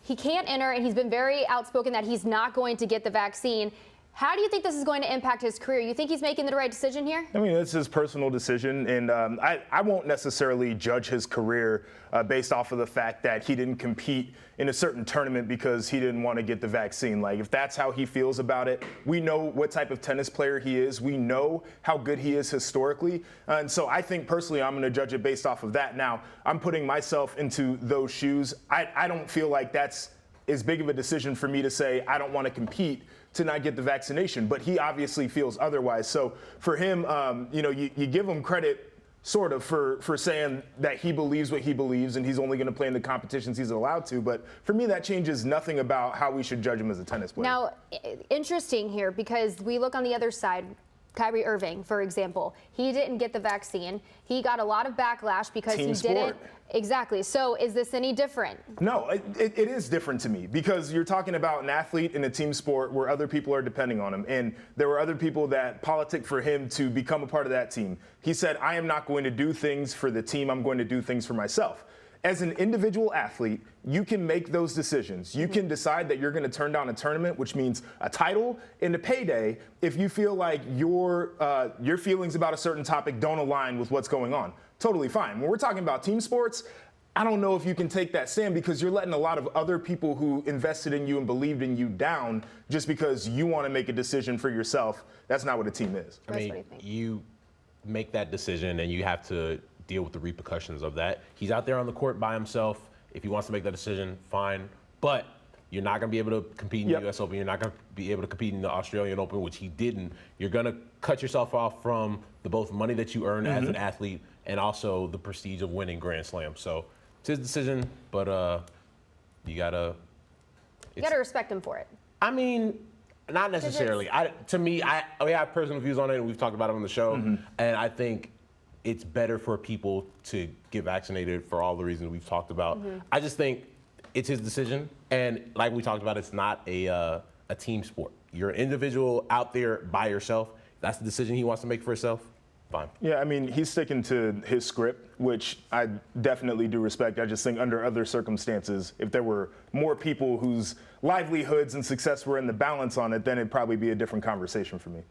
he can't enter, and he's been very outspoken that he's not going to get the vaccine. How do you think this is going to impact his career? You think he's making the right decision here? I mean, it's his personal decision, and I won't necessarily judge his career based off of the fact that he didn't compete in a certain tournament because he didn't want to get the vaccine. Like, if that's how he feels about it, we know what type of tennis player he is. We know how good he is historically. And so I think personally I'm going to judge it based off of that. Now, I'm putting myself into those shoes. I don't feel like that's as big of a decision for me to say I don't want to compete to not get the vaccination, but he obviously feels otherwise. So for him, you give him credit sort of for saying that he believes what he believes and he's only going to play in the competitions he's allowed to. But for me, that changes nothing about how we should judge him as a tennis player. Now, interesting here, because we look on the other side. Kyrie Irving, for example, he didn't get the vaccine. He got a lot of backlash because he didn't. Exactly. So is this any different? No, it is different to me because you're talking about an athlete in a team sport where other people are depending on him. And there were other people that politic for him to become a part of that team. He said, I am not going to do things for the team. I'm going to do things for myself. As an individual athlete, you can make those decisions. You can decide that you're going to turn down a tournament, which means a title and a payday, if you feel like your feelings about a certain topic don't align with what's going on. Totally fine. When we're talking about team sports, I don't know if you can take that stand because you're letting a lot of other people who invested in you and believed in you down just because you want to make a decision for yourself. That's not what a team is. I mean, you make that decision and you have to deal with the repercussions of that. He's out there on the court by himself. If he wants to make that decision, fine. But you're not going to be able to compete in the U.S. Open. You're not going to be able to compete in the Australian Open, which he didn't. You're going to cut yourself off from the both money that you earn as an athlete and also the prestige of winning Grand Slam. So it's his decision, but you got to respect him for it. I mean, not necessarily. To me, we have personal views on it, and we've talked about it on the show. And I think it's better for people to get vaccinated for all the reasons we've talked about. I just think it's his decision. And like we talked about, it's not a team sport. You're an individual out there by yourself. That's the decision he wants to make for himself. Fine. Yeah, I mean, he's sticking to his script, which I definitely do respect. I just think under other circumstances, if there were more people whose livelihoods and success were in the balance on it, then it'd probably be a different conversation for me.